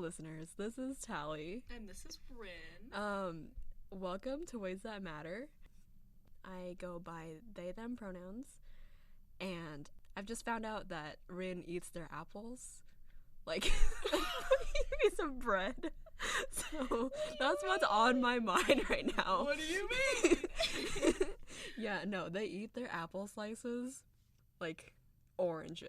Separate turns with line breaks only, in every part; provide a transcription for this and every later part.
listeners. This is Tallie.
And this is Ryn.
Welcome to Ways That Matter. I go by they, them pronouns. And I've just found out that Ryn eats their apples. Like, a piece of bread. So, that's what's on my mind right now.
What do you mean?
Yeah, no, they eat their apple slices like orange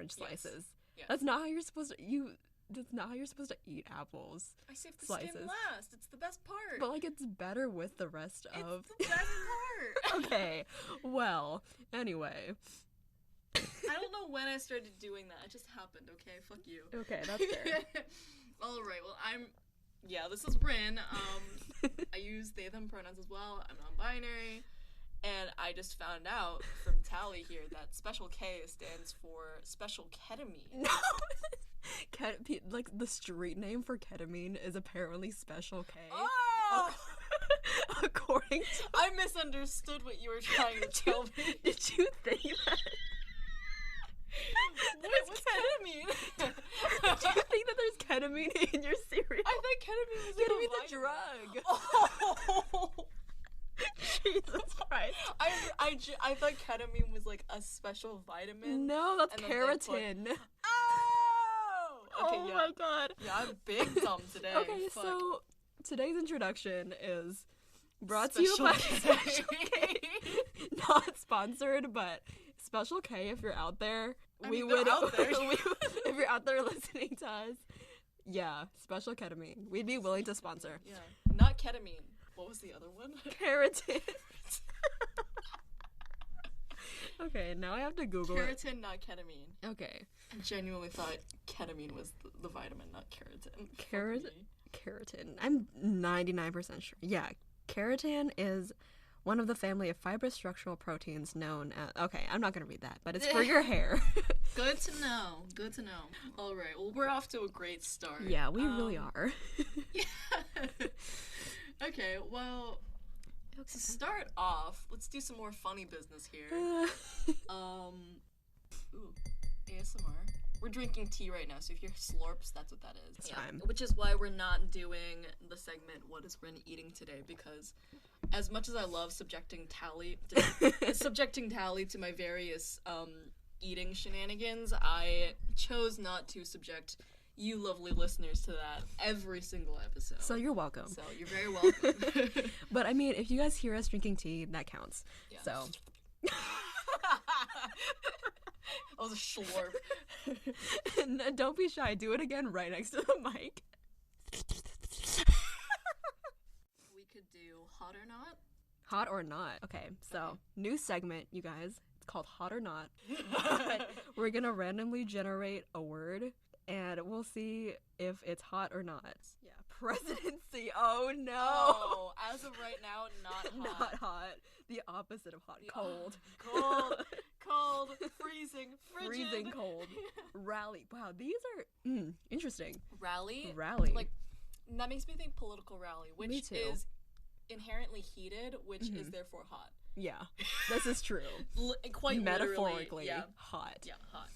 slices.
Yes.
That's not how you're supposed to That's not how you're supposed to eat apples.
I saved the
slices.
skin last. It's the best part.
But, like, it's better with the rest of...
It's the best part.
Okay. Well, anyway.
I don't know when I started doing that. It just happened, okay? Fuck you.
Okay, that's fair.
Alright, well, this is Ryn. I use they, them pronouns as well. I'm non-binary. And I just found out from Tallie here that special K stands for special ketamine.
No! Like, the street name for ketamine is apparently Special K.
Oh!
According to...
I misunderstood what you were trying to tell me.
Did you think that...
What's ketamine?
Do you think that there's ketamine in your cereal?
I thought ketamine was
Ketamine's a drug.
Oh!
Jesus Christ.
I thought ketamine was like a special vitamin.
No, that's keratin.
Oh! Okay,
Oh
yeah.
my god.
Yeah, I'm big dumb today.
Okay,
Fuck.
so today's introduction is brought to you by Special K. Not sponsored, but Special K, if you're out there,
Out there.
if you're out there listening to us, yeah, Special Ketamine. We'd be willing to sponsor.
Yeah. Not ketamine. What was the other one?
Keratin. Okay, now I have to Google it.
Keratin, not ketamine.
Okay.
I genuinely thought ketamine was the vitamin, not keratin.
Keratin. I'm 99% sure. Yeah, keratin is one of the family of fibrous structural proteins known as... Okay, I'm not going to read that, but it's for your hair.
Good to know. Good to know. All right, well, we're off to a great start.
Yeah, we really are.
Yeah. Okay, well, to start off, let's do some more funny business here. Ooh, ASMR. We're drinking tea right now, so if you hear slurps, that's what that is.
It's fine.
Which is why we're not doing the segment, What is Ryn Eating Today? Because as much as I love subjecting Tallie to my various eating shenanigans, I chose not to subject you lovely listeners to that every single episode.
So you're welcome.
So you're very welcome.
But I mean, if you guys hear us drinking tea, that counts.
Yeah.
So.
That was a slurp.
And don't be shy. Do it again right next to the mic.
We could do hot or not.
Hot or not. Okay, so new segment, you guys. It's called Hot or Not. We're gonna randomly generate a word, and we'll see if it's hot or not. Yeah, presidency. Oh no.
Oh, as of right now, not hot.
Not hot. The opposite of hot. Cold.
Cold. Freezing. Frigid.
Freezing cold. Rally. Wow, these are interesting.
Rally.
Like,
that makes me think political rally, which
me too.
is inherently heated, which is therefore hot.
Yeah, this is true.
Quite
metaphorically,
yeah.
hot.
Yeah, hot.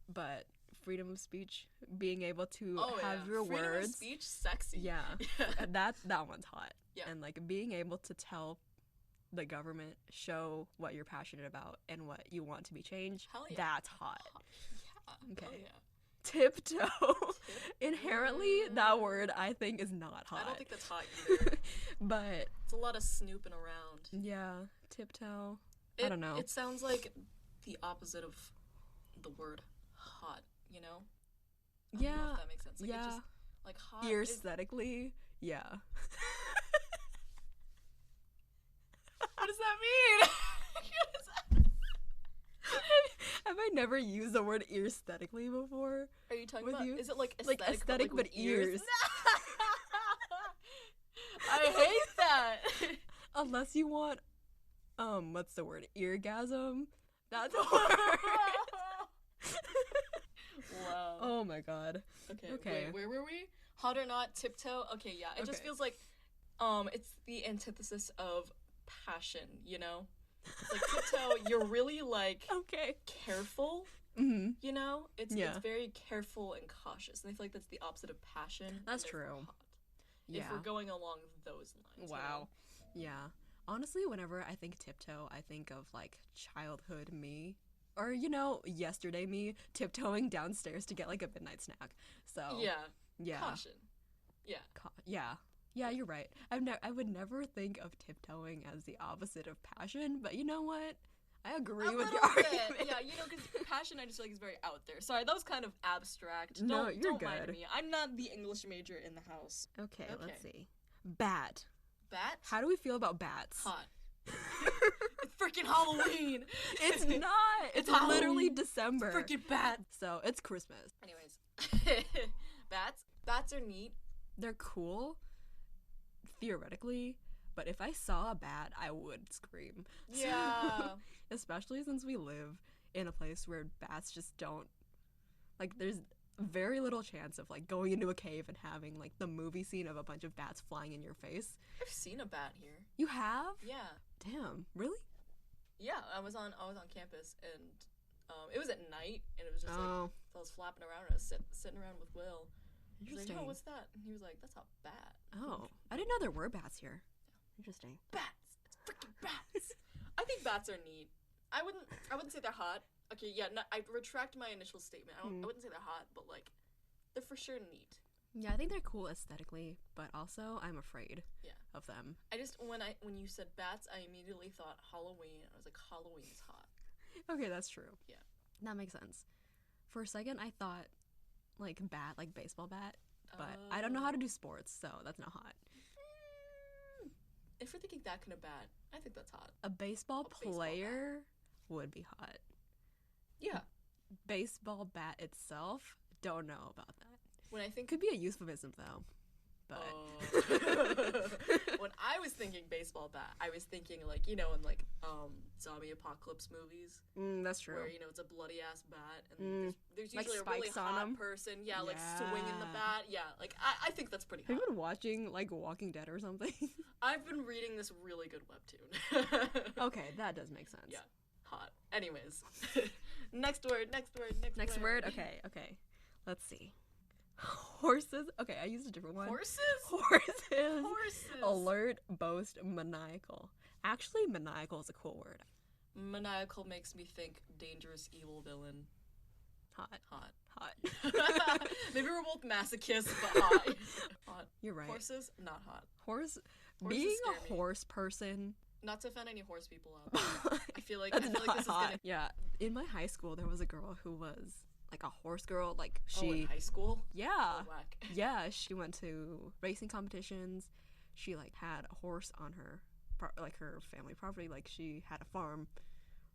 But freedom of speech, being able to
Oh,
have
yeah.
your
Freedom
words.
of speech, sexy.
Yeah, that one's hot.
Yeah.
And like being able to tell the government, show what you're passionate about and what you want to be changed.
Hell yeah.
That's hot.
Yeah.
Okay.
Oh, yeah.
Tiptoe. Inherently, that word I think is not hot.
I don't think that's hot either.
But
it's a lot of snooping around.
yeah, tiptoe. I don't know.
It sounds like the opposite of the word hot, you know? I don't know if that makes sense. Like,
yeah.
It just, like, hot
Aesthetically, yeah.
What does that mean? What is that?
Have I never used the word aesthetically before?
Are you talking
with
about?
you?
Is it like
Aesthetic, but
with
ears?
I hate that.
Unless you want, what's the word? Eargasm? That's a word.
Wow.
Oh my god.
Okay. Wait, where were we? Hot or not? Tiptoe? Okay, yeah. It just feels like, it's the antithesis of passion, you know? It's like tiptoe, you're really, like,
Okay.
careful,
Mm-hmm.
You know, it's
Yeah.
very careful and cautious, and I feel like that's the opposite of passion. and
That's
therefore
true.
Hot.
Yeah.
If we're going along those lines.
Wow. Yeah. Honestly, whenever I think tiptoe, I think of like childhood me. Or, yesterday me tiptoeing downstairs to get like a midnight snack. So,
Yeah.
yeah.
Caution. Yeah.
Yeah. Yeah, you're right. I would never think of tiptoeing as the opposite of passion, but you know what? I agree with your argument.
Yeah, because passion I just feel like is very out there. Sorry, that was kind of abstract.
No, you're
don't mind
good.
me. I'm not the English major in the house.
Okay,
Okay.
let's see. Bat.
Bat?
How do we feel about bats?
Hot. It's freaking Halloween.
It's not. It's
Halloween.
literally December.
Freaking bat.
So it's Christmas.
Anyways, bats. Bats are neat.
They're cool, theoretically, but if I saw a bat, I would scream.
Yeah.
Especially since we live in a place where bats just don't, like, there's very little chance of, like, going into a cave and having, like, the movie scene of a bunch of bats flying in your face.
I've seen a bat here.
You have?
Yeah.
Damn, really?
Yeah, I was on campus, and it was at night, and it was just like I was flapping around, and I was sitting around with Will. He's
Interesting.
like, oh, what's that? And he was like, that's a bat.
Oh, I didn't know there were bats here. Interesting.
Bats. It's freaking bats. I think bats are neat. I wouldn't say they're hot. Okay, yeah, no, I retract my initial statement. I wouldn't say they're hot, but like, they're for sure neat.
Yeah, I think they're cool aesthetically, but also I'm afraid of them.
I just when you said bats, I immediately thought Halloween. I was like, Halloween's hot.
Okay, that's true.
Yeah.
That makes sense. For a second, I thought like bat, like baseball bat, but I don't know how to do sports, so that's not hot.
If we're thinking that kind of bat, I think that's hot.
A baseball
baseball
player would be hot.
Yeah.
Baseball bat itself, don't know about that.
When I think
Could be a euphemism though, but
when I was thinking baseball bat, I was thinking like in like zombie apocalypse movies.
That's true.
Where it's a bloody ass bat and there's
Like
usually a really
spikes on
hot
'em?
person, like swinging the bat. Yeah, like I think that's pretty
Have
hot.
you been watching like Walking Dead or something?
I've been reading this really good webtoon.
Okay, that does make sense.
Yeah, hot. Anyways, next word.
Next word. Okay. Let's see. Horses. Okay, I used a different one.
Horses.
Alert, boast, maniacal. Actually, maniacal is a cool word.
Maniacal makes me think dangerous evil villain.
Hot.
Maybe we're both masochists, but hot. Hot.
You're right.
Horses, not hot.
Horses
scare
being
me.
a horse person.
Not to offend any horse people out there. I feel like
That's
this
not
is
hot.
gonna.
Yeah, in my high school, there was a girl who was like a horse girl. Like
in high school?
Yeah.
Oh, whack.
Yeah, she went to racing competitions. She like had a horse on her, like her family property. Like she had a farm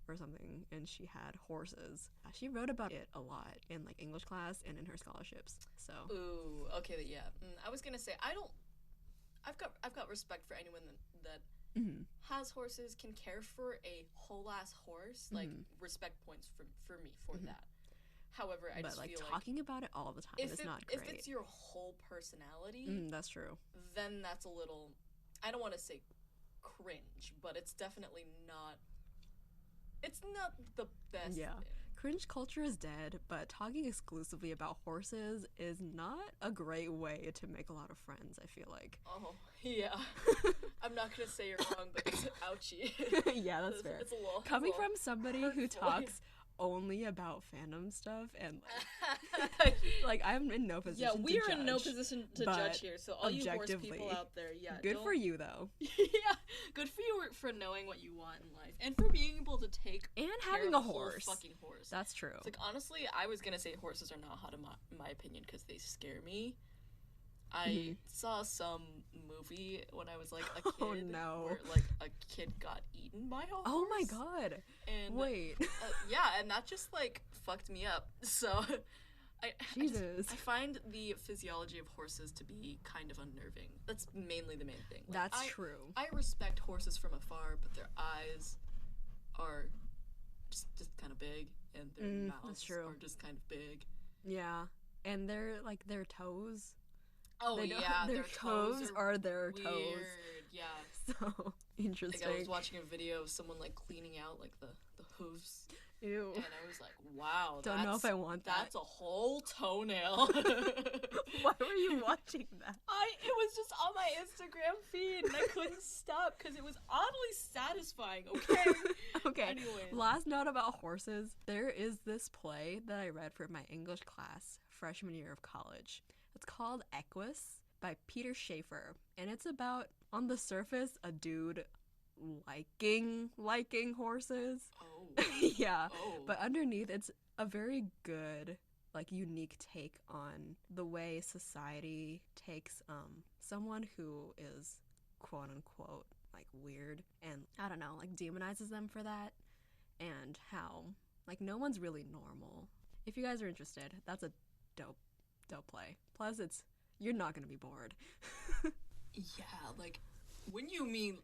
or something, and she had horses. She wrote about it a lot in like English class and in her scholarships. So.
Ooh, okay, yeah. I was gonna say I've got respect for anyone that has horses, can care for a whole ass horse. Like respect points for me for that. However, I just
like
feel
talking about it all the time is not great.
If it's your whole personality,
that's true.
Then that's a little, I don't want to say cringe, but it's definitely not. It's not the best.
Yeah.
thing.
Cringe culture is dead, but talking exclusively about horses is not a great way to make a lot of friends, I feel like.
Oh, yeah. I'm not going to say you're wrong, but it's ouchie.
Yeah, that's fair.
It's a little
Coming from somebody who
hurtful.
talks only about fandom stuff and like I'm in no position to
we are
judge,
in no position to judge here, so all you horse people out there,
good for you though.
Yeah, good for you for knowing what you want in life and for being able to take
and
care
having
of
a
whole
horse.
fucking horse.
That's true.
It's like honestly, I was gonna say horses are not hot in my opinion because they scare me. I saw some movie when I was like a kid.
Oh no!
Where like a kid got eaten by a horse.
Oh my god!
And
wait.
Yeah, and that just like fucked me up. So.
Jesus.
I find the physiology of horses to be kind of unnerving. That's mainly the main thing. Like,
That's true.
I respect horses from afar, but their eyes are just kind of big, and their mouths are just kind of big.
Yeah, and their toes.
Oh yeah,
their toes are their
weird.
toes.
Yeah.
So interesting.
Like I was watching a video of someone like cleaning out like the hooves.
Ew.
And I was like, wow,
Don't know if I want that.
That's a whole toenail.
Why were you watching that?
It was just on my Instagram feed, and I couldn't stop because it was oddly satisfying, okay?
Okay.
Anyway.
Last note about horses. There is this play that I read for my English class freshman year of college. It's called Equus by Peter Schaefer. And it's about, on the surface, a dude liking horses.
Oh.
Yeah.
Oh.
But underneath, it's a very good, like, unique take on the way society takes someone who is quote unquote like weird and I don't know, like demonizes them for that, and how like no one's really normal. If you guys are interested, that's a dope play. Plus you're not gonna be bored.
Yeah, like when you mean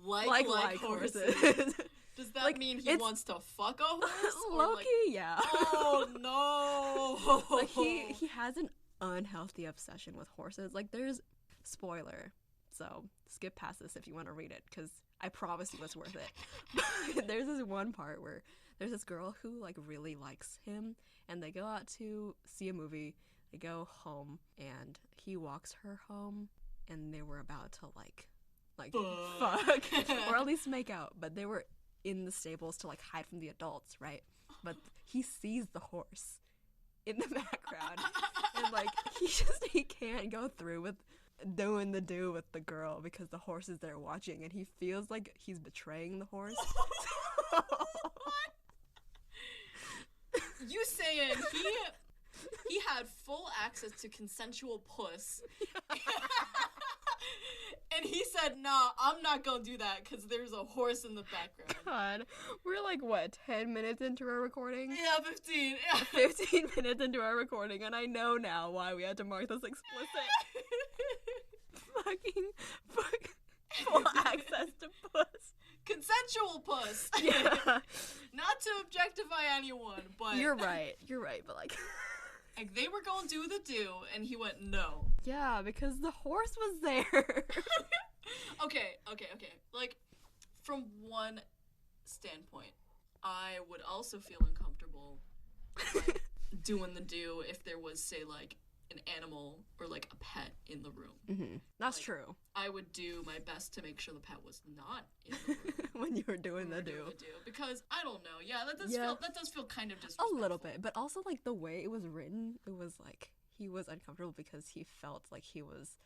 like horses. Does that
like,
mean he wants to fuck a horse?
Low-key,
like,
yeah.
Oh no!
Like he has an unhealthy obsession with horses. Like there's spoiler, so skip past this if you want to read it because I promise you it's worth it. There's this one part where there's this girl who like really likes him, and they go out to see a movie. They go home, and he walks her home, and they were about to like fuck or at least make out, but they were in the stables to like hide from the adults, right? But he sees the horse in the background and like he can't go through with doing the do with the girl because the horse is there watching, and he feels like he's betraying the horse.
You saying he had full access to consensual puss. And he said, nah, I'm not gonna do that because there's a horse in the background.
God, we're like, what, 10 minutes into our recording?
Yeah, 15. Yeah.
15 minutes into our recording, and I know now why we had to mark this explicit. Fucking full access to puss.
Consensual puss.
Yeah.
Not to objectify anyone, but...
You're right, but like...
Like, they were gonna do the do, and he went, no.
Yeah, because the horse was there.
Okay. Like, from one standpoint, I would also feel uncomfortable, like, doing the do if there was, say, like, an animal or, like, a pet in the room.
Mm-hmm. That's
like,
true.
I would do my best to make sure the pet was not in the room.
When you were doing the do.
Because, I don't know, that does feel kind of
A
disrespectful.
little bit, but also, like, the way it was written, it was, like, he was uncomfortable because he felt like he was,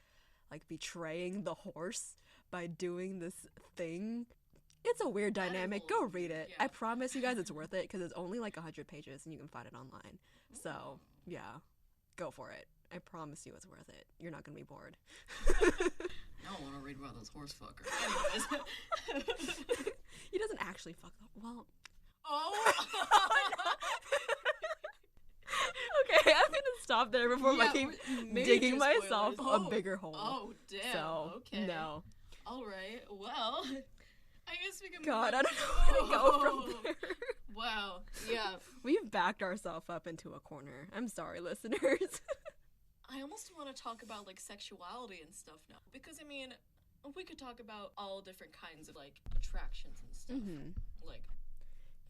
like, betraying the horse by doing this thing. It's a weird dynamic. Go read it. Yeah. I promise you guys it's worth it because it's only, like, 100 pages and you can find it online. So, yeah, go for it. I promise you it's worth it. You're not going to be bored.
I don't want to read about this horse fucker. Anyways.
He doesn't actually fuck the... Well...
Oh!
Okay, I'm going to stop there before I keep digging myself a bigger hole.
Oh, damn.
So,
okay.
No.
All right. Well, I guess we can
God, I don't know where to go from there.
Wow. Yeah.
We've backed ourselves up into a corner. I'm sorry, listeners.
I almost want to talk about, like, sexuality and stuff now. Because, I mean, we could talk about all different kinds of, like, attractions and stuff.
Mm-hmm.
Like,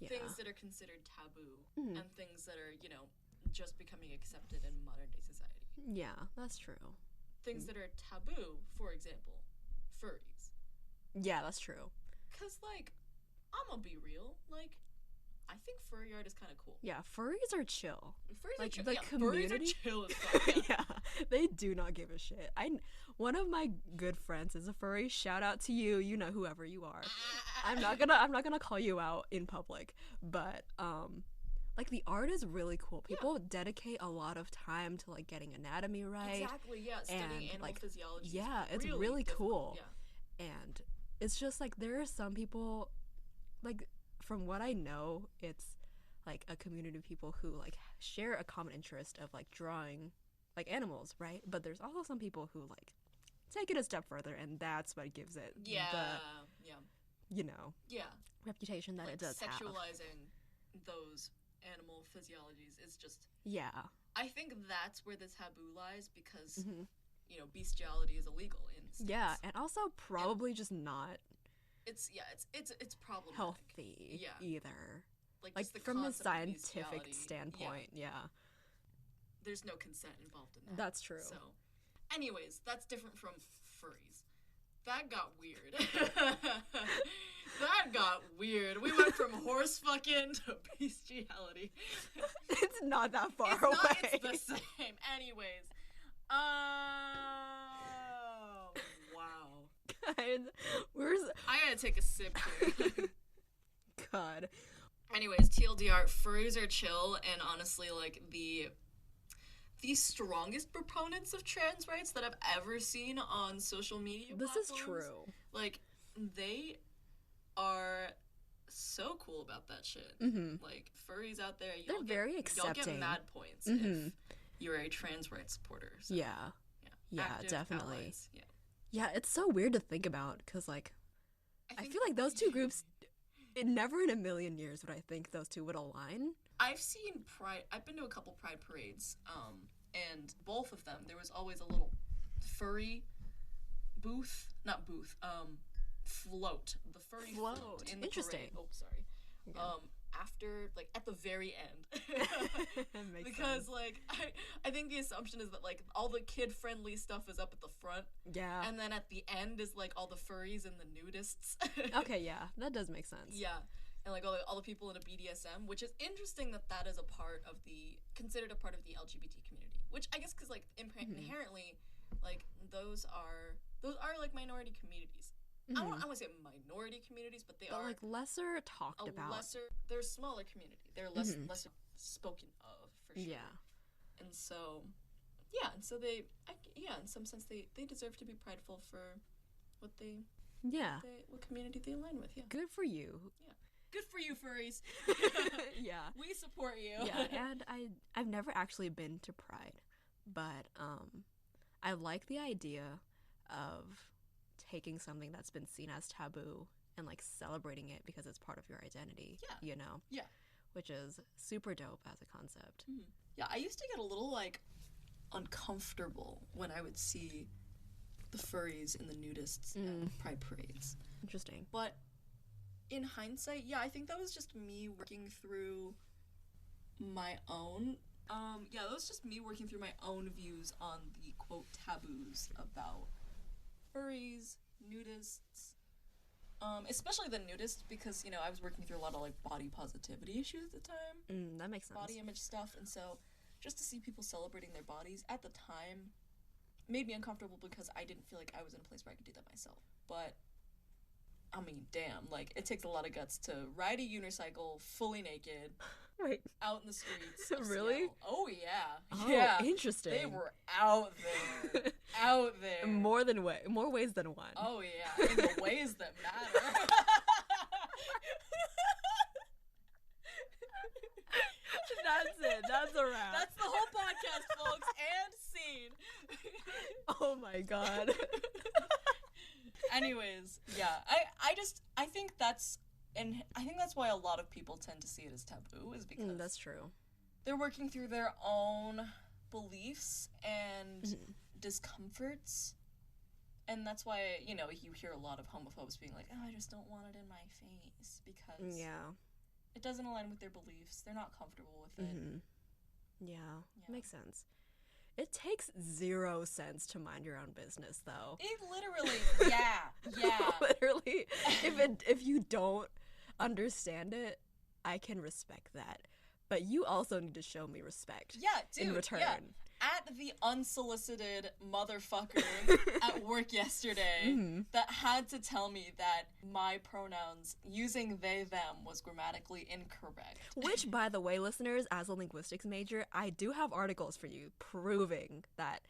things that are considered taboo and things that are, you know, just becoming accepted in modern-day society.
Yeah, that's true.
Things that are taboo, for example, furries.
Yeah, that's true.
Because, like, I'm gonna be real. Like, I think furry art is kind of cool.
Yeah, furries are chill.
Furries
like,
are chill.
the community,
furries are chill as fuck.
Yeah, they do not give a shit. One of my good friends is a furry. Shout out to you. You know whoever you are. I'm not gonna call you out in public, but like the art is really cool. People dedicate a lot of time to like getting anatomy right.
Exactly. Yeah, studying animal physiology.
Yeah, it's really cool. Yeah. And it's just like there are some people, like from what I know, it's like a community of people who like share a common interest of like drawing like animals, right? But there's also some people who like take it a step further, and that's what gives it the you know reputation that
like
it does have.
Sexualizing those animal physiologies is just I think that's where the taboo lies because you know bestiality is illegal in states.
Yeah, and also probably just not
it's problematic.
Healthy either.
like
Like
just the
from a
concept of
scientific
bestiality,
standpoint, yeah.
there's no consent involved in that.
That's true.
So, anyways, that's different from furries. That got weird. That got weird. We went from horse fucking to bestiality.
It's not that far
It's
away.
not, it's the same. Anyways. Wow. I gotta take a sip here.
God.
Anyways, TLDR, furries are chill, and honestly, like, the strongest proponents of trans rights that I've ever seen on social media
This
platforms,
is true.
Like, they are so cool about that shit.
Mm-hmm.
Like, furries out there,
They're very
y'all get
accepting.
mad points
Mm-hmm.
if you're a trans rights supporter. So,
Yeah. Yeah,
Active
definitely.
allies, yeah.
Yeah, it's so weird to think about, because, like, I feel like those two groups, never in a million years would I think those two would align.
I've seen Pride, I've been to a couple Pride parades, and both of them, there was always a little furry float. The furry float in the
Interesting.
parade. Oh, sorry.
Okay.
After, like, at the very end.
Makes
Because,
sense.
like, I think the assumption is that, like, all the kid-friendly stuff is up at the front,
Yeah.
and then at the end is, like, all the furries and the nudists.
Okay, yeah, that does make sense.
Yeah. And, like, all the people in a BDSM, which is interesting that is considered a part of the LGBT community. Which, I guess, because, like, inherently, like, those are, like, minority communities. I don't want to say minority communities, but they are,
like, lesser talked about.
They're a smaller community. They're less spoken of, for sure.
Yeah.
And so, yeah, and so they, in some sense, they deserve to be prideful for what what community they align with, yeah.
Good for you.
Yeah. Good for you, furries.
Yeah.
We support you.
Yeah, and I've never actually been to Pride, but I like the idea of taking something that's been seen as taboo and, like, celebrating it because it's part of your identity.
Yeah.
You know?
Yeah.
Which is super dope as a concept.
Mm-hmm. Yeah, I used to get a little, like, uncomfortable when I would see the furries and the nudists at Pride parades.
Interesting.
But in hindsight, yeah, I think that was just me working through my own that was just me working through my own views on the, quote, taboos about furries, nudists, especially the nudists, because, you know, I was working through a lot of, like, body positivity issues at the time.
That makes sense.
Body image stuff, and so just to see people celebrating their bodies at the time made me uncomfortable because I didn't feel like I was in a place where I could do that myself. But I mean, damn, like, it takes a lot of guts to ride a unicycle fully naked
Wait.
out in the streets of
Really?
Seattle. Oh, yeah.
Oh,
yeah.
interesting.
They were out there. Out there.
More ways than one.
Oh, yeah. In the ways that matter.
That's it. That's a wrap.
That's the whole podcast, folks. And scene.
Oh, my God.
Anyways, yeah. I think that's why a lot of people tend to see it as taboo, is because
That's true.
they're working through their own beliefs and discomforts. And that's why, you know, you hear a lot of homophobes being like, oh, I just don't want it in my face because it doesn't align with their beliefs. They're not comfortable with it.
Yeah, makes sense. It takes 0 sense to mind your own business, though.
It literally, yeah.
Literally, if you don't understand it, I can respect that. But you also need to show me respect.
Yeah, dude.
In return.
Yeah. At the unsolicited motherfucker at work yesterday that had to tell me that my pronouns using they, them was grammatically incorrect.
Which, by the way, listeners, as a linguistics major, I do have articles for you proving that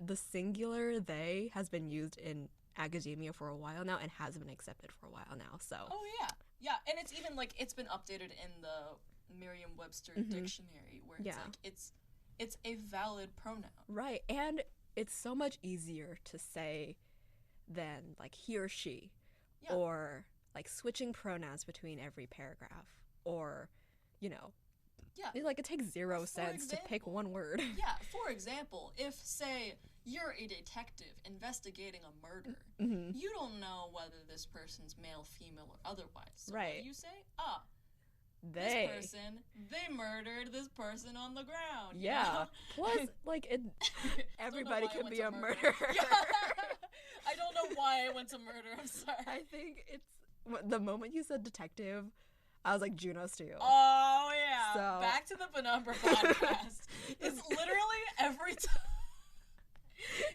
the singular they has been used in academia for a while now and has been accepted for a while now, so.
Oh, yeah. Yeah, and it's even, like, it's been updated in the Merriam-Webster dictionary where it's like, it's a valid pronoun.
Right, and it's so much easier to say than, like, he or she, or, like, switching pronouns between every paragraph, or, you know, it takes 0 sense to pick one word.
Yeah, for example, if, say, you're a detective investigating a murder, you don't know whether this person's male, female, or otherwise. So
right.
what do you say?
they.
This person, they murdered this person on the ground.
Yeah.
You know?
Plus, like, it, everybody
why I
can
went
be
to
a
murder.
murderer.
I don't know why I went to murder. I'm sorry.
I think it's the moment you said detective, I was like Juno Steele.
Oh yeah.
So-
Back to the Penumbra podcast. It's literally every time.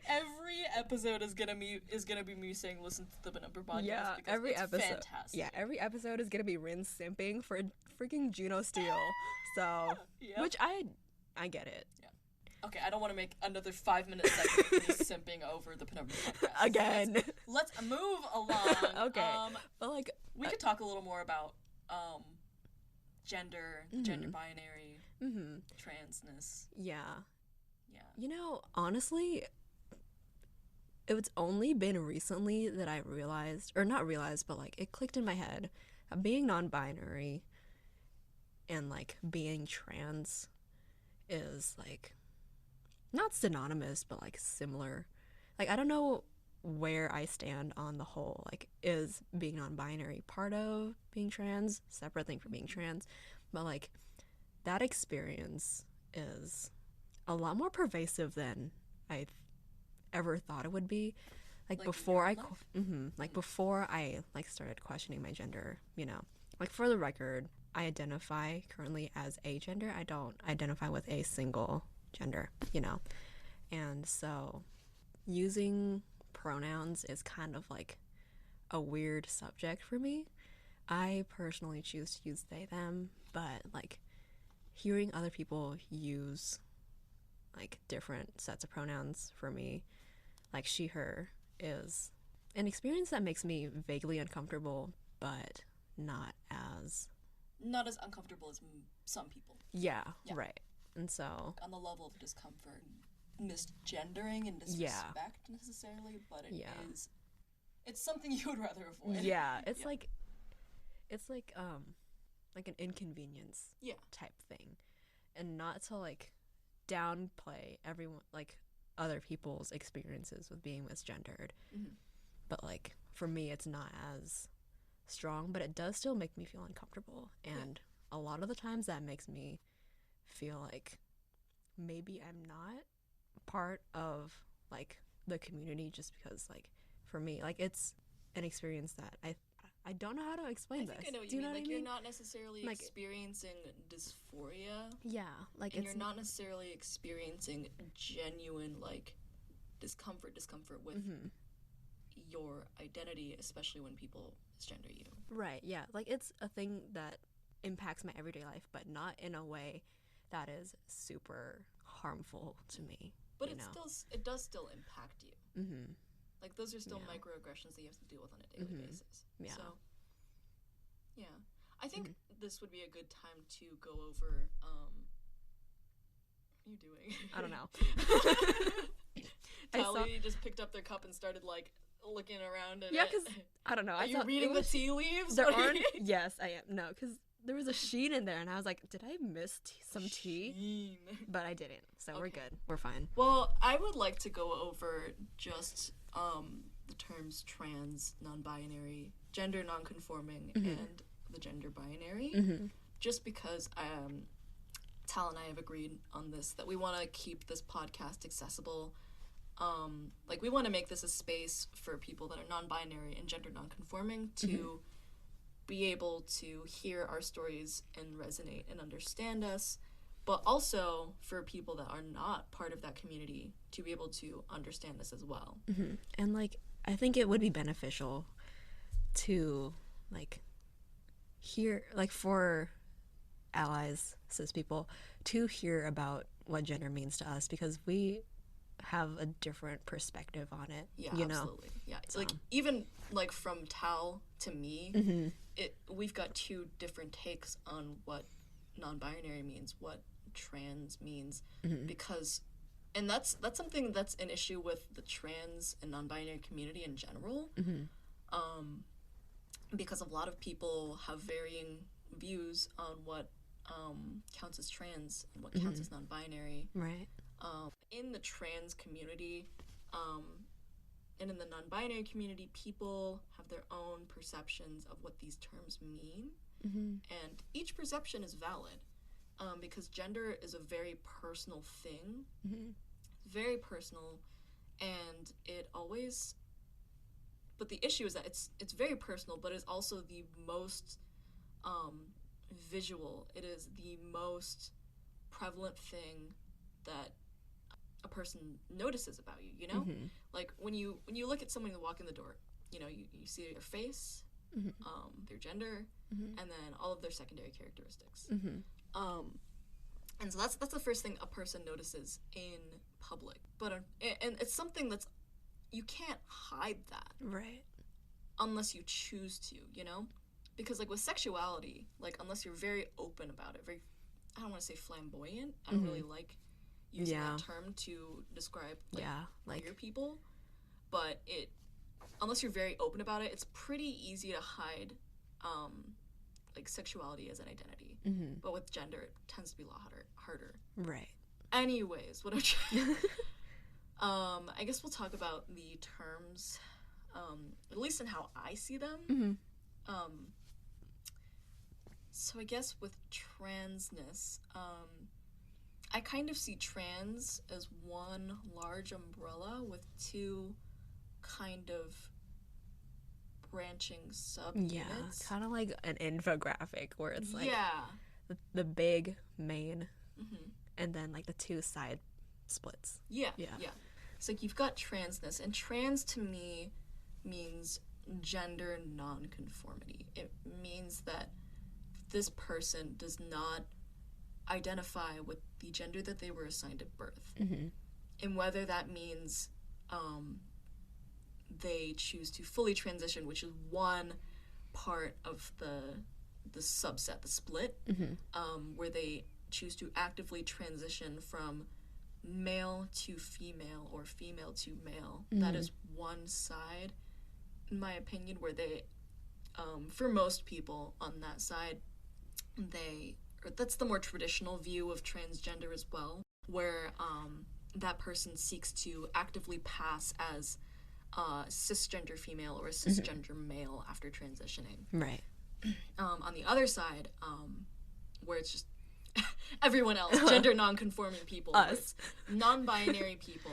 Every episode is gonna be me saying listen to the Penumbra podcast.
Yeah,
because
every
it's
episode.
Fantastic.
Yeah, every episode is gonna be Ryn simping for freaking Juno Steele. So,
Yep.
which I get it.
Okay, I don't want to make another 5-minute segment of me simping over the Penumbra podcast.
Again.
Let's move along.
Okay. But like,
we could talk a little more about gender, gender binary, transness.
yeah.
Yeah.
You know, honestly, it's only been recently that I realized, or not realized, but like it clicked in my head, being non-binary and like being trans is like not synonymous, but like similar. Like, I don't know where I stand on the whole. Like, is being non-binary part of being trans? Separate thing from being trans. But like, that experience is a lot more pervasive than I ever thought it would be. Like before I, like before I like started questioning my gender, you know, like for the record, I identify currently as agender. I don't identify with a single gender, you know, and so using pronouns is kind of like a weird subject for me. I personally choose to use they, them, but like hearing other people use like different sets of pronouns for me, like she, her, is an experience that makes me vaguely uncomfortable, but not as
uncomfortable as some people.
Yeah, right. And so
on the level of discomfort, misgendering and disrespect necessarily, but it's something you would rather avoid.
Yeah, it's like an inconvenience type thing, and not to like downplay everyone, like other people's experiences with being misgendered, but like for me it's not as strong, but it does still make me feel uncomfortable, and a lot of the times that makes me feel like maybe I'm not part of like the community, just because like for me like it's an experience that I don't know how to explain this.
I think I know what you mean. Like, you're not necessarily like, experiencing dysphoria.
Yeah, like
and you're not necessarily experiencing genuine like discomfort with your identity, especially when people misgender you. Right.
Yeah. Like it's a thing that impacts my everyday life, but not in a way that is super harmful to me.
But it does still impact you. Like those are still microaggressions that you have to deal with on a daily basis. Yeah. So, yeah, I think this would be a good time to go over. What are you doing?
I don't know.
Tallie just picked up their cup and started like looking around. And
because I don't know.
Are you reading the tea leaves?
There aren't. Yes, I am. No, because there was a sheen in there, and I was like, did I miss some tea? But I didn't. So we're good. We're fine.
Well, I would like to go over just the terms trans, non-binary, gender non-conforming, and the gender binary, just because Tal and I have agreed on this, that we want to keep this podcast accessible. Like we want to make this a space for people that are non-binary and gender non-conforming to be able to hear our stories and resonate and understand us, but also for people that are not part of that community to be able to understand us as well.
And like I think it would be beneficial to like hear, like for allies, cis people, to hear about what gender means to us, because we have a different perspective on it.
Yeah,
you
absolutely.
know?
Yeah, it's like even like from Tal to me, we've got two different takes on what non-binary means, what trans means, because, and that's something that's an issue with the trans and non-binary community in general, because a lot of people have varying views on what counts as trans and what counts as non-binary.
Right.
In the trans community, and in the non-binary community, people have their own perceptions of what these terms mean. And each perception is valid, because gender is a very personal thing, very personal, and it always. But the issue is that it's very personal, but it's also the most visual. It is the most prevalent thing that a person notices about you, you know? Like when you look at someone walk in the door, you know, you see their face, their gender, and then all of their secondary characteristics. And so that's the first thing a person notices in public. But and it's something that's, you can't hide that.
Right.
Unless you choose to, you know? Because like with sexuality, like unless you're very open about it, very, I don't want to say flamboyant. I don't really like using that term to describe like queer people, but unless you're very open about it, it's pretty easy to hide like sexuality as an identity. But with gender, it tends to be a lot harder.
Right.
Anyways, what I'm trying I guess we'll talk about the terms, at least in how I see them. So I guess with transness, I kind of see trans as one large umbrella with two kind of branching subunits.
Yeah, kind of like an infographic where it's like the big main and then like the two side splits. Yeah.
So like you've got transness, and trans to me means gender nonconformity. It means that this person does not identify with the gender that they were assigned at birth. And whether that means they choose to fully transition, which is one part of the subset, the split, where they choose to actively transition from male to female or female to male. That is one side, in my opinion, where they, for most people on that side, that's the more traditional view of transgender as well, where that person seeks to actively pass as a cisgender female or a cisgender male after transitioning.
Right.
On the other side, where it's just everyone else, gender non-conforming people,
us,
non-binary people,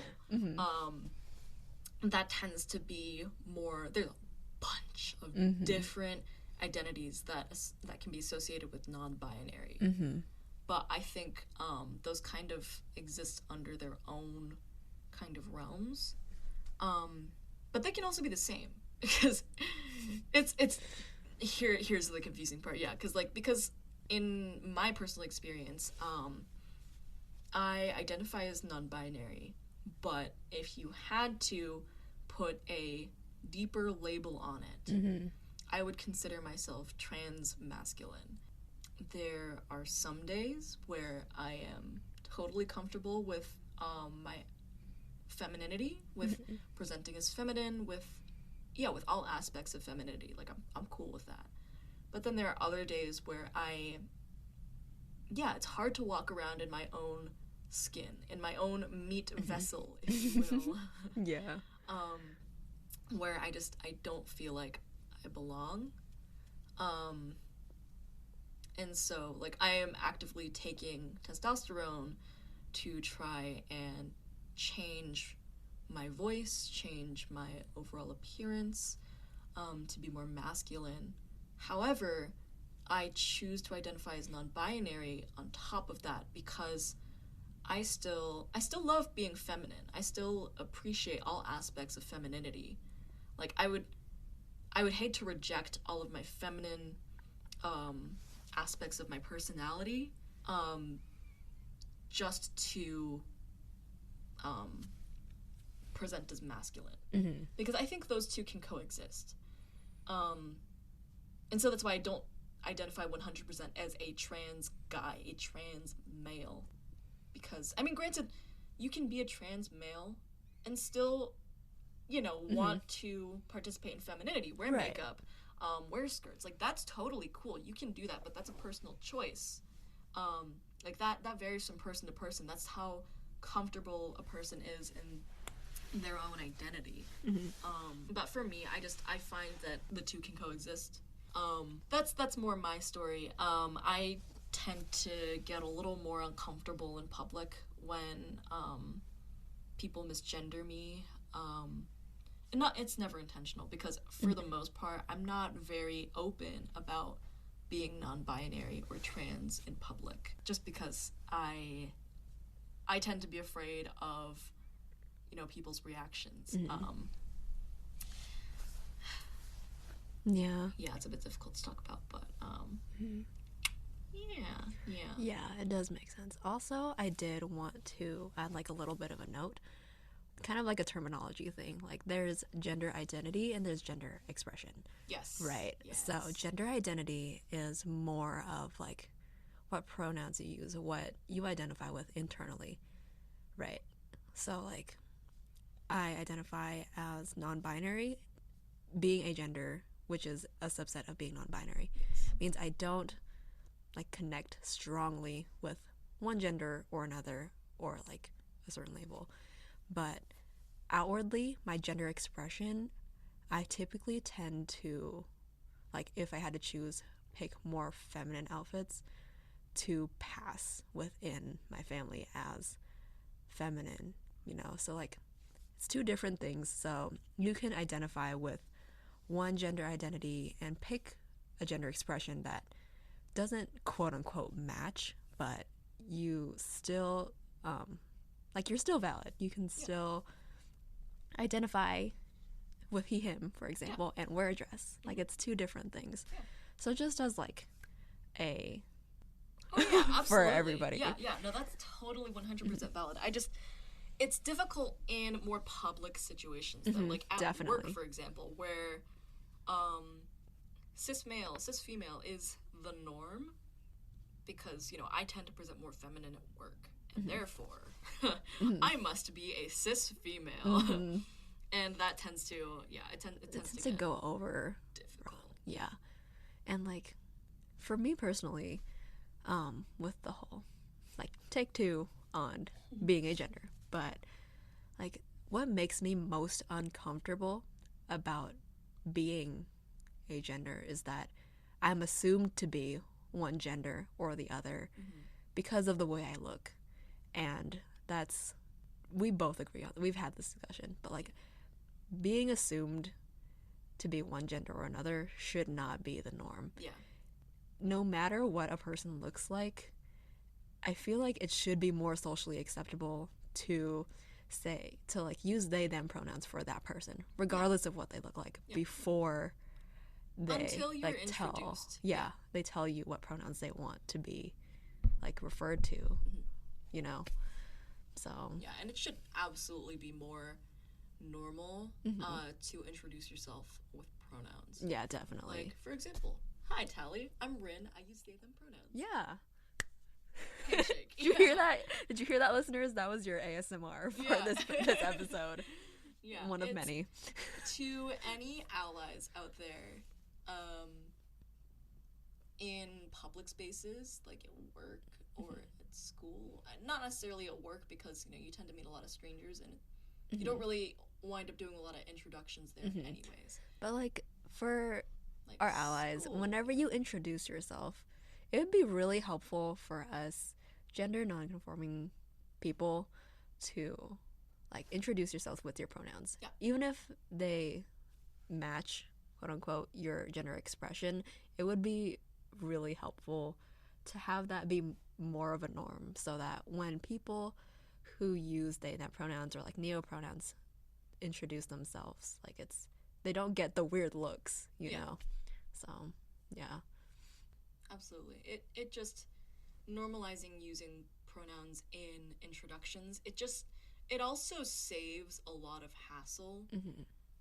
that tends to be more, there's a bunch of different identities that can be associated with non-binary. But I think those kind of exist under their own kind of realms. But they can also be the same, because here's the confusing part. Because in my personal experience, I identify as non-binary, but if you had to put a deeper label on it, I would consider myself trans-masculine. There are some days where I am totally comfortable with my femininity, with presenting as feminine, with all aspects of femininity. Like, I'm cool with that. But then there are other days where it's hard to walk around in my own skin, in my own meat vessel, if you will. Where I don't feel like I belong. And so, like, I am actively taking testosterone to try and change my voice, change my overall appearance, to be more masculine. However, I choose to identify as non-binary on top of that because I still love being feminine. I still appreciate all aspects of femininity. Like, I would hate to reject all of my feminine aspects of my personality just to present as masculine. Because I think those two can coexist. And so that's why I don't identify 100% as a trans guy, a trans male. Because, I mean, granted, you can be a trans male and still, want to participate in femininity, wear makeup, wear skirts. Like, that's totally cool. You can do that, but that's a personal choice. Like, that varies from person to person. That's how comfortable a person is in their own identity. But for me, I find that the two can coexist. That's more my story. I tend to get a little more uncomfortable in public when people misgender me. It's never intentional, because for the most part, I'm not very open about being non-binary or trans in public, just because I tend to be afraid of, people's reactions.
Yeah.
Yeah, it's a bit difficult to talk about, but yeah.
Yeah, it does make sense. Also, I did want to add like a little bit of a note, kind of like a terminology thing. Like there's gender identity and there's gender expression.
Yes.
Right.
Yes.
So gender identity is more of like what pronouns you use, what you identify with internally. Right. So like I identify as non-binary. Being agender, which is a subset of being non-binary, means I don't like connect strongly with one gender or another, or like a certain label. But outwardly, my gender expression, I typically tend to, like, if I had to choose, pick more feminine outfits to pass within my family as feminine, So like it's two different things. So you can identify with one gender identity and pick a gender expression that doesn't quote unquote match, but you still you're still valid. You can still identify with he him, for example, and wear a dress. Like it's two different things. So just as like a
absolutely.
for everybody.
Yeah, no, that's totally 100% valid. It's difficult in more public situations though, like at
definitely.
work, for example, where cis male, cis female is the norm, because I tend to present more feminine at work, and therefore I must be a cis female, and that tends to it tends to
go over
difficult.
Yeah, and like for me personally, with the whole like take two on being agender, but like what makes me most uncomfortable about being agender is that I'm assumed to be one gender or the other because of the way I look. And we both agree on, we've had this discussion, but like being assumed to be one gender or another should not be the norm.
Yeah.
No matter what a person looks like, I feel like it should be more socially acceptable to use they them pronouns for that person, regardless of what they look like, before they
until you're
introduced. They tell you what pronouns they want to be like referred to, So
and it should absolutely be more normal to introduce yourself with pronouns.
Yeah, definitely.
Like, for example, hi Tallie, I'm Ryn, I use they them pronouns.
Yeah.
Handshake.
Did you hear that? Did you hear that, listeners? That was your ASMR for this episode.
Yeah,
one of many.
To any allies out there, in public spaces, like at work or at school, not necessarily at work, because you tend to meet a lot of strangers, and you don't really wind up doing a lot of introductions there anyways.
But like for our allies, whenever you introduce yourself, it would be really helpful for us gender-nonconforming people to like introduce yourself with your pronouns.
Yeah.
Even if they match, quote unquote, your gender expression, it would be really helpful to have that be more of a norm, so that when people who use they them pronouns or like neo-pronouns introduce themselves, like they don't get the weird looks, you know. So yeah.
Absolutely. It just normalizing using pronouns in introductions, it also saves a lot of hassle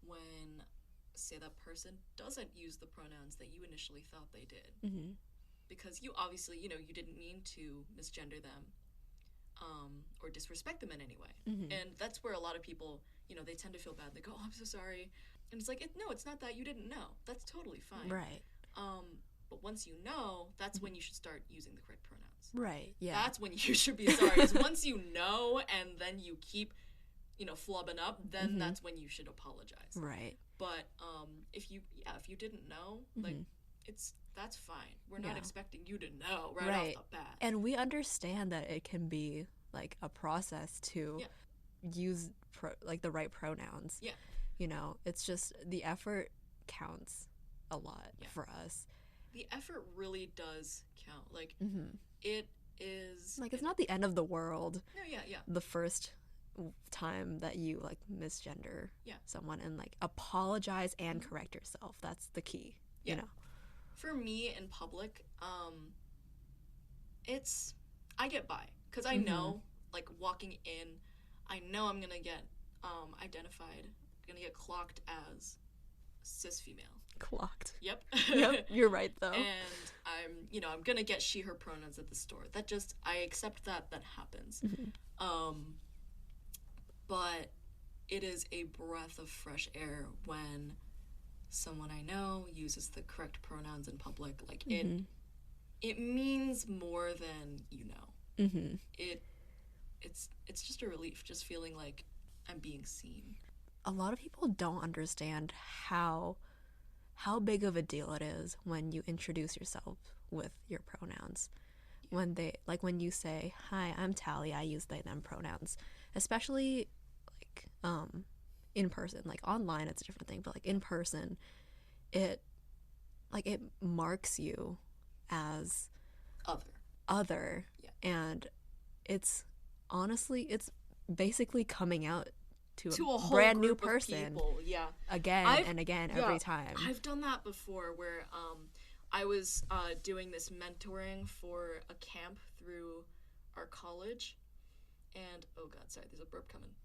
when, say, that person doesn't use the pronouns that you initially thought they did. Because you obviously, you didn't mean to misgender them or disrespect them in any way. And that's where a lot of people, they tend to feel bad. They go, oh, I'm so sorry. And it's like, no, it's not that you didn't know. That's totally fine.
Right.
But once you know, that's when you should start using the correct pronouns.
Right, yeah.
That's when you should be sorry. Is once you know and then you keep, flubbing up, then that's when you should apologize.
Right.
But if you didn't know, like, that's fine. We're not
Yeah.
expecting you to know right
Right.
off the bat.
And we understand that it can be like a process to use like the right pronouns.
Yeah.
You know, it's just the effort counts a lot
Yeah.
for us.
The effort really does count. Like, it is...
Like, it's not the end of the world.
No, yeah.
The first time that you, like, misgender someone and, like, apologize and correct yourself. That's the key, you know?
For me in public, I get by. Because I know, like, walking in, I know I'm going to get identified, going to get clocked as cis female.
Clocked.
Yep.
Yep, you're right, though.
And I'm going to get she, her pronouns at the store. I accept that happens. But it is a breath of fresh air when someone I know uses the correct pronouns in public. Like, it means more than you know. It's just a relief, just feeling like I'm being seen.
A lot of people don't understand how big of a deal it is when you introduce yourself with your pronouns. When when you say, "Hi, I'm Tallie, I use they them pronouns." Especially like in person. Like online it's a different thing, but like in person it marks you as other. Yeah. And it's basically coming out to a whole brand new person. Again and again every time.
I've done that before where I was doing this mentoring for a camp through our college, and oh god, sorry, there's a burp coming.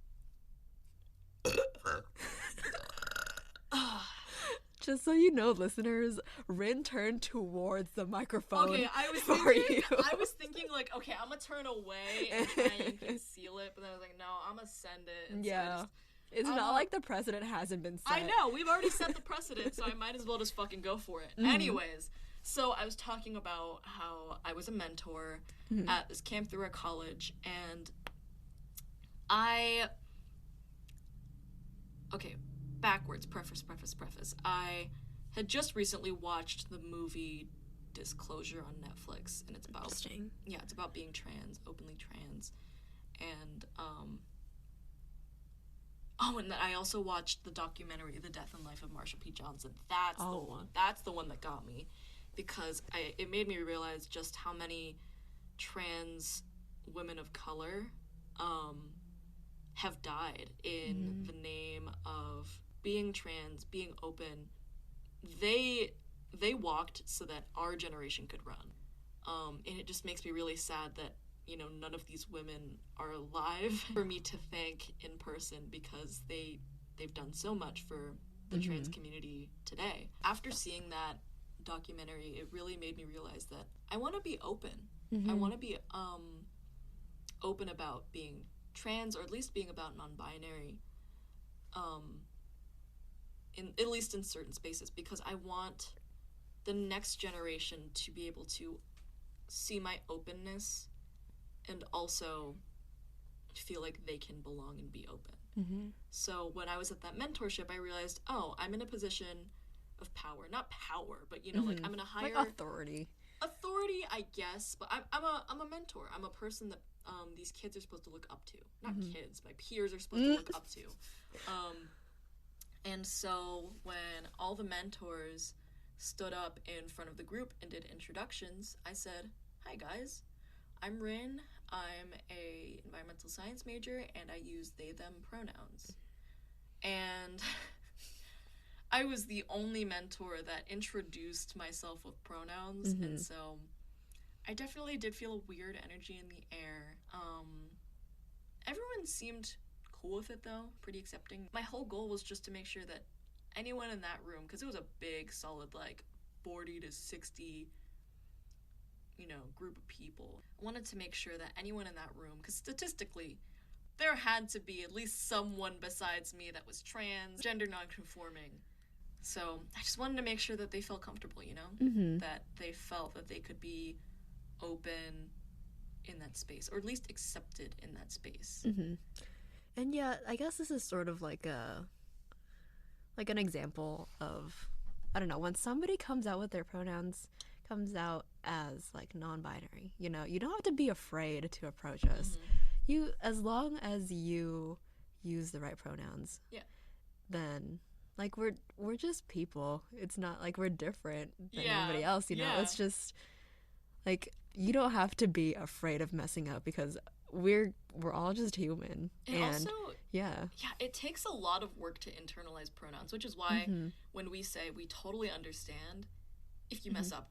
Just so you know, listeners, Ryn turned towards the microphone.
Okay, I was thinking like, okay, I'm gonna turn away and try and conceal it, but then I was like, no, I'm gonna send it. And
yeah. So it's not like the precedent hasn't been set.
I know, we've already set the precedent, so I might as well just fucking go for it. Anyways, so I was talking about how I was a mentor at this camp through our college, and backwards, preface. I had just recently watched the movie Disclosure on Netflix, and it's about...
Interesting.
Yeah, it's about being trans, openly trans, and, oh, and then I also watched the documentary, The Death and Life of Marsha P. Johnson. That's the one. That's the one that got me, because it made me realize just how many trans women of color have died in the name of being trans, being open. They walked so that our generation could run. And it just makes me really sad that, none of these women are alive for me to thank in person, because they've done so much for the trans community today. After seeing that documentary, it really made me realize that I want to be open. I want to be open about being trans, or at least being about non-binary, at least in certain spaces, because I want the next generation to be able to see my openness and also feel like they can belong and be open. So when I was at that mentorship, I realized, I'm in a position of power. Not power, but like I'm in a higher...
Like authority,
I guess, but I'm a mentor. I'm a person that these kids are supposed to look up to. Not kids, my peers are supposed to look up to. And so when all the mentors stood up in front of the group and did introductions, I said, "Hi guys, I'm Ryn. I'm a environmental science major, and I use they them pronouns." And I was the only mentor that introduced myself with pronouns, and so I definitely did feel a weird energy in the air. Everyone seemed cool with it, though, pretty accepting. My whole goal was just to make sure that anyone in that room, because it was a big, solid, 40 to 60, group of people. I wanted to make sure that anyone in that room, because statistically, there had to be at least someone besides me that was trans, gender-nonconforming. So I just wanted to make sure that they felt comfortable, that they felt that they could be open in that space, or at least accepted in that space.
And yeah, I guess this is sort of like an example of I don't know, when somebody comes out with their pronouns, comes out as like non-binary, you know, you don't have to be afraid to approach us. You, as long as you use the right pronouns, then like we're just people. It's not like we're different than anybody else, you know. It's just like you don't have to be afraid of messing up because we're all just human.
And also, it takes a lot of work to internalize pronouns, which is why when we say we totally understand if you mess up,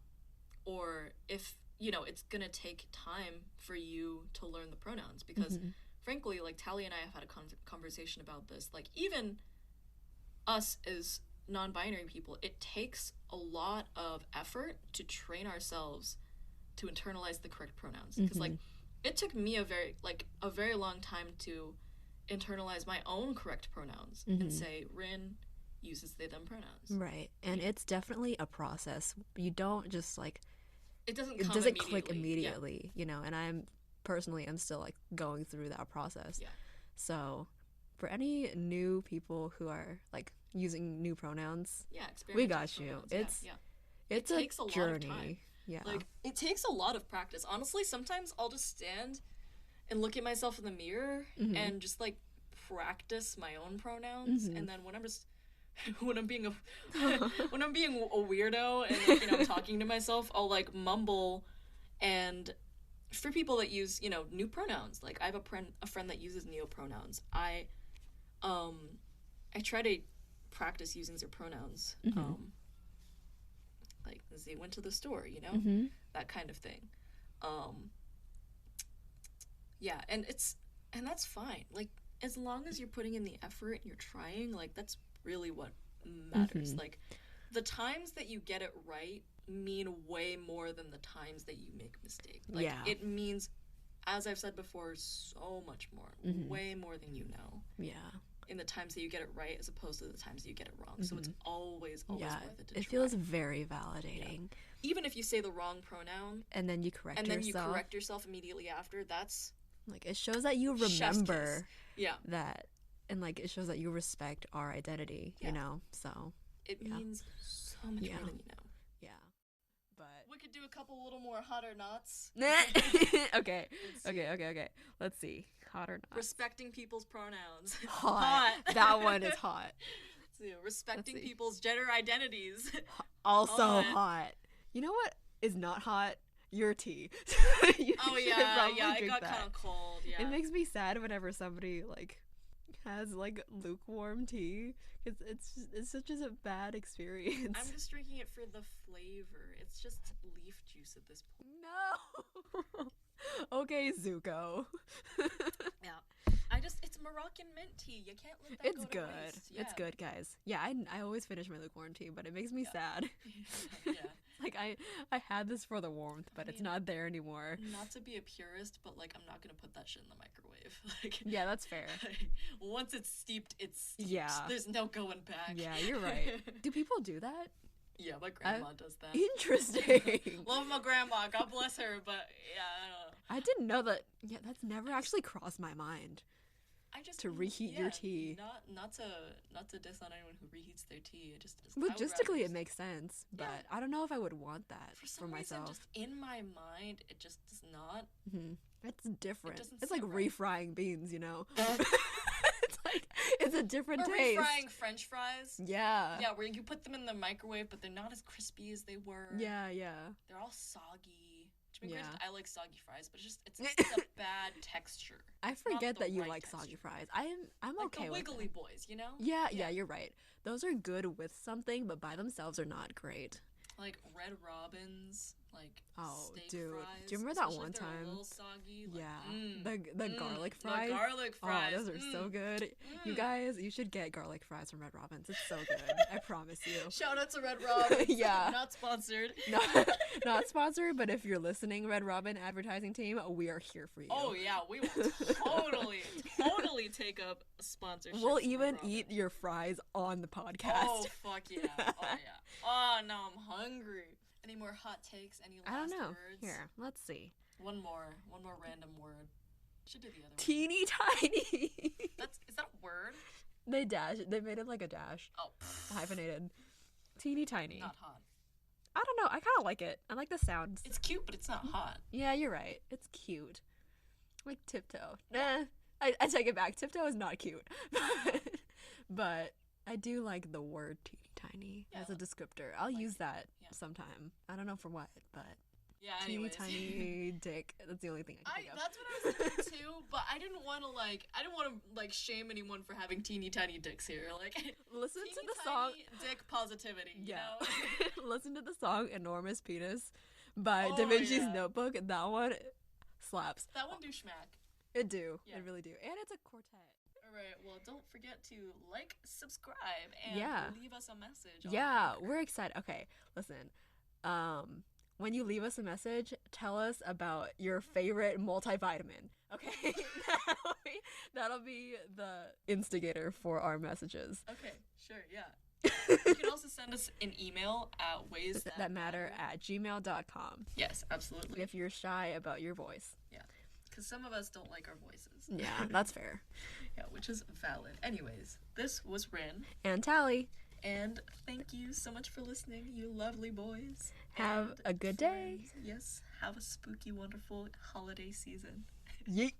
or if, you know, it's gonna take time for you to learn the pronouns, because frankly, like, Tallie and I have had a conversation about this. Like, even us as non-binary people, it takes a lot of effort to train ourselves to internalize the correct pronouns, because like it took me a very long time to internalize my own correct pronouns and say Ryn uses they them pronouns.
Right. And it's definitely a process. You don't just like
it doesn't
click immediately, you know, and I'm still like going through that process. So for any new people who are like using new pronouns, we got you. It's
it takes a
journey.
Lot of time.
Yeah.
Like, it takes a lot of practice. Honestly, sometimes I'll just stand and look at myself in the mirror and just like practice my own pronouns, and then when I'm just when I'm being a weirdo and like, you know, talking to myself, I'll like mumble. And for people that use, you know, new pronouns, like I have a friend that uses neopronouns. I try to practice using their pronouns. Like, they went to the store, you know, that kind of thing. Yeah, and that's fine. Like, as long as you're putting in the effort and you're trying, like, that's really what matters. Like, the times that you get it right mean way more than the times that you make mistakes. Like, it means, as I've said before, so much more, way more than you know. Yeah. In the times that you get it right as opposed to the times that you get it wrong. So it's always worth it to try.
It feels very validating.
Even if you say the wrong pronoun
and then you correct
yourself immediately after, that's
like, it shows that you remember that, and like it shows that you respect our identity, you know. So
it means so much more than you know.
But
we could do a couple little more hot or nots.
Okay. Let's see. Hot or not?
Respecting people's pronouns.
Hot. That one is hot.
So, respecting people's gender identities.
Also hot. You know what is not hot? Your tea. It got kind of cold. Yeah. It makes me sad whenever somebody like has like lukewarm tea. It's such a bad experience.
I'm just drinking it for the flavor. It's just leaf juice at this point.
No. Okay, Zuko.
It's Moroccan mint tea. You can't let that go to waste.
It's good, guys. Yeah, I always finish my lukewarm tea, but it makes me sad. Like, I had this for the warmth, but it's not there anymore.
Not to be a purist, but like, I'm not gonna put that shit in the microwave. Like,
yeah, that's fair.
Once it's steeped, it's steeped.
Yeah.
There's no going back.
Yeah, you're right. Do people do that?
Yeah, my grandma does that.
Interesting.
Love my grandma. God bless her, but yeah, I don't know.
I didn't know that. Yeah, that's never actually crossed my mind. To reheat your tea.
Not to diss on anyone who reheats their tea.
Logistically, it makes sense, but I don't know if I would want that for myself.
Reason, just in my mind, it just does not.
It's different. It's like refrying beans, you know. It's a different taste.
Refrying French fries.
Yeah.
Yeah, where you put them in the microwave, but they're not as crispy as they were.
Yeah.
They're all soggy. I like soggy fries, but it's a bad texture.
I forget that you like soggy fries. I'm
like
okay
the
with
Wiggly Boys, you know?
Yeah, you're right. Those are good with something, but by themselves are not great.
Like Red Robin's, like steak
dude,
fries.
Do you remember that one
if they're
time?
A little soggy.
The garlic fries.
The garlic fries.
Oh, those are so good. You guys, you should get garlic fries from Red Robin's. It's so good. I promise you.
Shout out to Red Robin.
Yeah.
Not sponsored.
Not sponsored, but if you're listening, Red Robin advertising team, we are here for you.
Oh yeah, we will totally take up a sponsorship.
We'll even eat your fries on the podcast.
Oh fuck yeah. Oh yeah. Oh no, I'm hungry. Any more hot takes? Any last
I don't know.
words?
Here, let's see.
One more random word. Should do the other
Teeny tiny.
Is that a word?
They made it like a dash.
Oh.
Hyphenated. Teeny tiny.
Not hot.
I don't know. I kind of like it. I like the sounds.
It's cute, but it's not hot.
Yeah, you're right. It's cute. Like Tiptoe. Nah, I take it back. Tiptoe is not cute. But I do like the word teeny tiny as a descriptor. I'll use that sometime. I don't know for what, but
Yeah,
teeny
anyways.
tiny dick. That's the only thing I can think of.
That's what I was thinking too, but I didn't want to shame anyone for having teeny tiny dicks here. Like,
Listen to
teeny
the song.
tiny dick positivity. You know?
Listen to the song "Enormous Penis" by
Oh,
Da Vinci's
yeah.
Notebook. That one slaps.
That one do schmack.
It do.
Yeah.
It really do. And it's a quartet.
All right. Well, don't forget to like, subscribe, and leave us a message. on
Yeah,
Anchor.
we're excited. Okay, listen. When you leave us a message, tell us about your favorite multivitamin. Okay, that'll be the instigator for our messages.
Okay. Sure. Yeah. You can also send us an email at ways
That matter at gmail.com
Yes, absolutely.
if you're shy about your voice.
Yeah, because some of us don't like our voices.
Yeah, that's fair.
Yeah, which is valid. Anyways, this was Ryn,
And Tallie,
and thank you so much for listening, you lovely boys.
have
And
a good day.
friends. Yes, have a spooky, wonderful holiday season.
Yeet.